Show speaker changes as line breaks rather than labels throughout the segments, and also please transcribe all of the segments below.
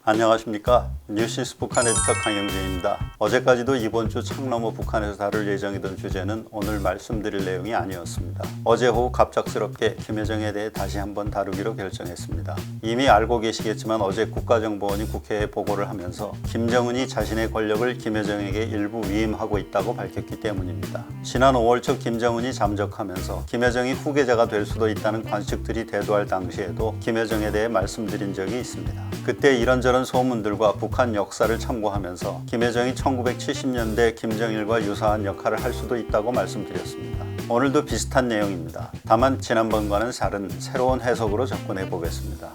안녕하십니까. 뉴시스 북한 에디터 강영진입니다. 어제까지도 이번 주 창너머 북한에서 다룰 예정이던 주제는 오늘 말씀드릴 내용이 아니었습니다. 어제 오후 갑작스럽게 김여정에 대해 다시 한번 다루기로 결정했습니다. 이미 알고 계시겠지만 어제 국가정보원이 국회에 보고를 하면서 김정은이 자신의 권력을 김여정에게 일부 위임하고 있다고 밝혔기 때문입니다. 지난 5월 초 김정은이 잠적하면서 김여정이 후계자가 될 수도 있다는 관측들이 대두할 당시에도 김여정에 대해 말씀드린 적이 있습니다. 그때 이런저런 소문들과 북한 역사를 참고하면서 김여정이 1970년대 김정일과 유사한 역할을 할 수도 있다고 말씀드렸습니다. 오늘도 비슷한 내용입니다. 다만 지난번과는 다른 새로운 해석으로 접근해 보겠습니다.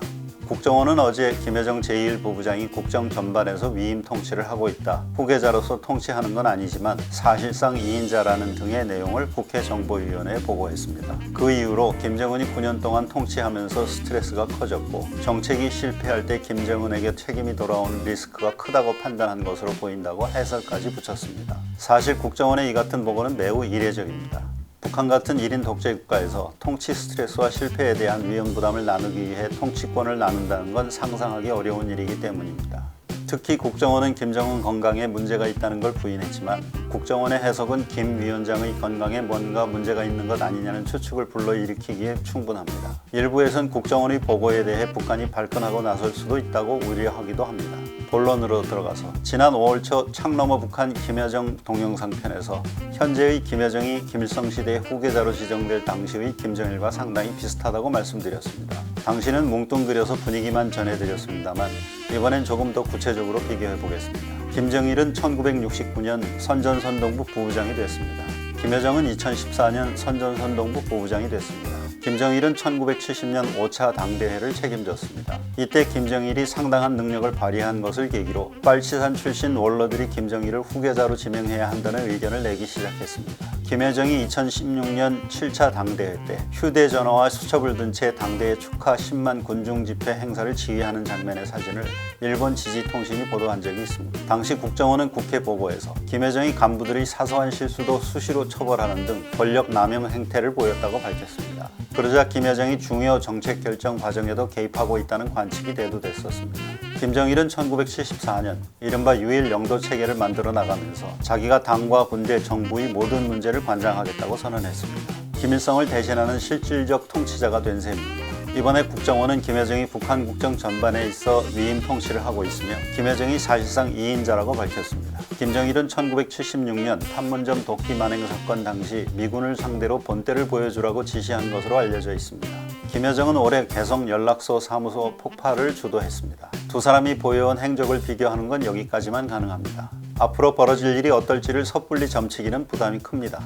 국정원은 어제 김여정 제1부부장이 국정 전반에서 위임 통치를 하고 있다. 후계자로서 통치하는 건 아니지만 사실상 2인자라는 등의 내용을 국회 정보위원회에 보고했습니다. 그 이후로 김정은이 9년 동안 통치하면서 스트레스가 커졌고 정책이 실패할 때 김정은에게 책임이 돌아오는 리스크가 크다고 판단한 것으로 보인다고 해설까지 붙였습니다. 사실 국정원의 이 같은 보고는 매우 이례적입니다. 북한 같은 1인 독재 국가에서 통치 스트레스와 실패에 대한 위험 부담을 나누기 위해 통치권을 나눈다는 건 상상하기 어려운 일이기 때문입니다. 특히 국정원은 김정은 건강에 문제가 있다는 걸 부인했지만 국정원의 해석은 김 위원장의 건강에 뭔가 문제가 있는 것 아니냐는 추측을 불러일으키기에 충분합니다. 일부에선 국정원의 보고에 대해 북한이 발끈하고 나설 수도 있다고 우려하기도 합니다. 본론으로 들어가서 지난 5월 초 창너머 북한 김여정 동영상 편에서 현재의 김여정이 김일성 시대의 후계자로 지정될 당시의 김정일과 상당히 비슷하다고 말씀드렸습니다. 당시는 뭉뚱그려서 분위기만 전해드렸습니다만 이번엔 조금 더 구체적으로 비교해 보겠습니다. 김정일은 1969년 선전선동부 부부장이 됐습니다. 김여정은 2014년 선전선동부 부부장이 됐습니다. 김정일은 1970년 5차 당대회를 책임졌습니다. 이때 김정일이 상당한 능력을 발휘한 것을 계기로 빨치산 출신 원로들이 김정일을 후계자로 지명해야 한다는 의견을 내기 시작했습니다. 김여정이 2016년 7차 당대회 때 휴대전화와 수첩을 든 채 당대회 축하 10만 군중 집회 행사를 지휘하는 장면의 사진을 일본 지지통신이 보도한 적이 있습니다. 당시 국정원은 국회 보고에서 김여정이 간부들의 사소한 실수도 수시로 처벌하는 등 권력 남용 행태를 보였다고 밝혔습니다. 그러자 김여정이 중요 정책 결정 과정에도 개입하고 있다는 관측이 대두됐었습니다. 김정일은 1974년 이른바 유일 영도 체계를 만들어 나가면서 자기가 당과 군대, 정부의 모든 문제를 관장하겠다고 선언했습니다. 김일성을 대신하는 실질적 통치자가 된 셈입니다. 이번에 국정원은 김여정이 북한 국정 전반에 있어 위임 통치를 하고 있으며 김여정이 사실상 2인자라고 밝혔습니다. 김정일은 1976년 판문점 도끼 만행 사건 당시 미군을 상대로 본때를 보여주라고 지시한 것으로 알려져 있습니다. 김여정은 올해 개성 연락소 사무소 폭파를 주도했습니다. 두 사람이 보여온 행적을 비교하는 건 여기까지만 가능합니다. 앞으로 벌어질 일이 어떨지를 섣불리 점치기는 부담이 큽니다.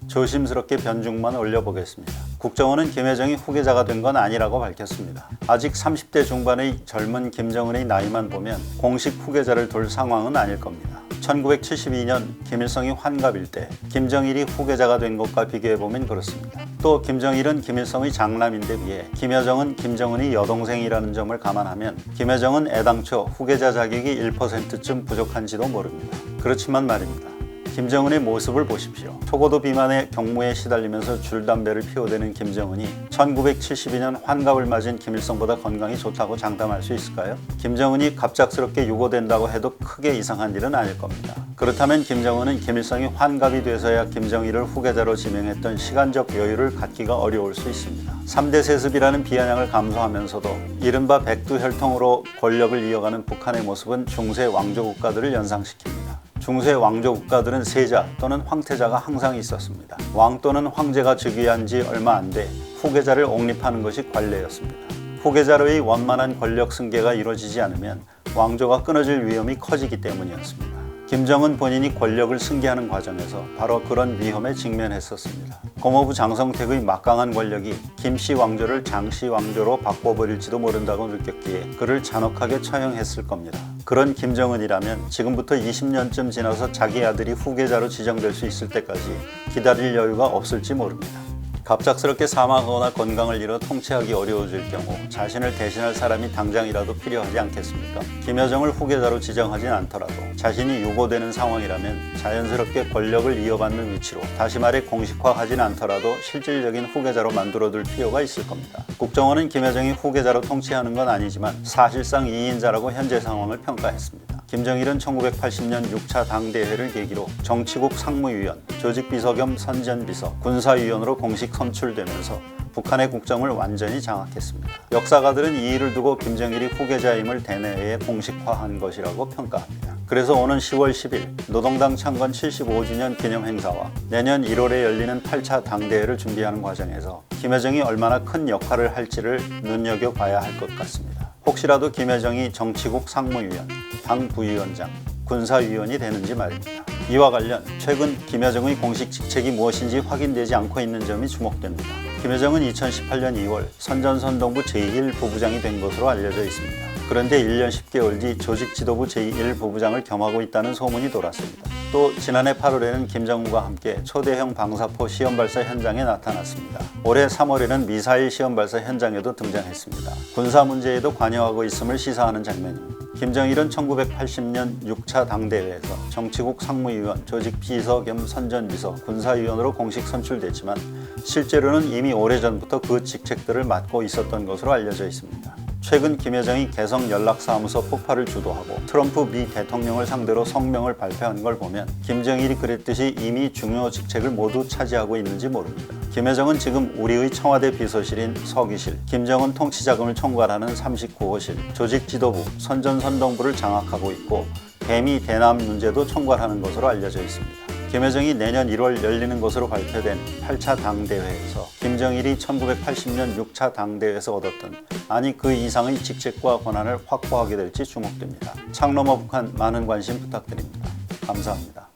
조심스럽게 변죽만 올려보겠습니다. 국정원은 김여정이 후계자가 된 건 아니라고 밝혔습니다. 아직 30대 중반의 젊은 김정은의 나이만 보면 공식 후계자를 둘 상황은 아닐 겁니다. 1972년 김일성이 환갑일 때 김정일이 후계자가 된 것과 비교해보면 그렇습니다. 또 김정일은 김일성의 장남인데 비해 김여정은 김정은이 여동생이라는 점을 감안하면 김여정은 애당초 후계자 자격이 1%쯤 부족한지도 모릅니다. 그렇지만 말입니다. 김정은의 모습을 보십시오. 초고도 비만의 경무에 시달리면서 줄담배를 피워대는 김정은이 1972년 환갑을 맞은 김일성보다 건강이 좋다고 장담할 수 있을까요? 김정은이 갑작스럽게 유고된다고 해도 크게 이상한 일은 아닐 겁니다. 그렇다면 김정은은 김일성이 환갑이 돼서야 김정일을 후계자로 지명했던 시간적 여유를 갖기가 어려울 수 있습니다. 3대 세습이라는 비아냥을 감수하면서도 이른바 백두혈통으로 권력을 이어가는 북한의 모습은 중세 왕조 국가들을 연상시킵니다. 중세 왕조 국가들은 세자 또는 황태자가 항상 있었습니다. 왕 또는 황제가 즉위한 지 얼마 안 돼 후계자를 옹립하는 것이 관례였습니다. 후계자로의 원만한 권력 승계가 이루어지지 않으면 왕조가 끊어질 위험이 커지기 때문이었습니다. 김정은 본인이 권력을 승계하는 과정에서 바로 그런 위험에 직면했었습니다. 고모부 장성택의 막강한 권력이 김씨 왕조를 장씨 왕조로 바꿔버릴지도 모른다고 느꼈기에 그를 잔혹하게 처형했을 겁니다. 그런 김정은이라면 지금부터 20년쯤 지나서 자기 아들이 후계자로 지정될 수 있을 때까지 기다릴 여유가 없을지 모릅니다. 갑작스럽게 사망하거나 건강을 잃어 통치하기 어려워질 경우 자신을 대신할 사람이 당장이라도 필요하지 않겠습니까? 김여정을 후계자로 지정하진 않더라도 자신이 요구되는 상황이라면 자연스럽게 권력을 이어받는 위치로, 다시 말해 공식화하진 않더라도 실질적인 후계자로 만들어둘 필요가 있을 겁니다. 국정원은 김여정이 후계자로 통치하는 건 아니지만 사실상 2인자라고 현재 상황을 평가했습니다. 김정일은 1980년 6차 당대회를 계기로 정치국 상무위원, 조직비서 겸 선전비서, 군사위원으로 공식 선출되면서 북한의 국정을 완전히 장악했습니다. 역사가들은 이 일을 두고 김정일이 후계자임을 대내외에 공식화한 것이라고 평가합니다. 그래서 오는 10월 10일 노동당 창건 75주년 기념행사와 내년 1월에 열리는 8차 당대회를 준비하는 과정에서 김여정이 얼마나 큰 역할을 할지를 눈여겨봐야 할 것 같습니다. 혹시라도 김여정이 정치국 상무위원, 당 부위원장, 군사위원이 되는지 말입니다. 이와 관련 최근 김여정의 공식 직책이 무엇인지 확인되지 않고 있는 점이 주목됩니다. 김여정은 2018년 2월 선전선동부 제1부부장이 된 것으로 알려져 있습니다. 그런데 1년 10개월 뒤 조직지도부 제1부부장을 겸하고 있다는 소문이 돌았습니다. 또 지난해 8월에는 김정은과 함께 초대형 방사포 시험 발사 현장에 나타났습니다. 올해 3월에는 미사일 시험 발사 현장에도 등장했습니다. 군사 문제에도 관여하고 있음을 시사하는 장면입니다. 김정일은 1980년 6차 당대회에서 정치국 상무위원, 조직비서 겸 선전비서, 군사위원으로 공식 선출됐지만 실제로는 이미 오래전부터 그 직책들을 맡고 있었던 것으로 알려져 있습니다. 최근 김여정이 개성연락사무소 폭파를 주도하고 트럼프 미 대통령을 상대로 성명을 발표한 걸 보면 김정일이 그랬듯이 이미 중요 직책을 모두 차지하고 있는지 모릅니다. 김여정은 지금 우리의 청와대 비서실인 서기실, 김정은 통치자금을 총괄하는 39호실, 조직지도부, 선전선동부를 장악하고 있고 대미 대남 문제도 총괄하는 것으로 알려져 있습니다. 김여정이 내년 1월 열리는 것으로 발표된 8차 당대회에서 김정일이 1980년 6차 당대회에서 얻었던, 아니 그 이상의 직책과 권한을 확보하게 될지 주목됩니다. 창 너머 북한 많은 관심 부탁드립니다. 감사합니다.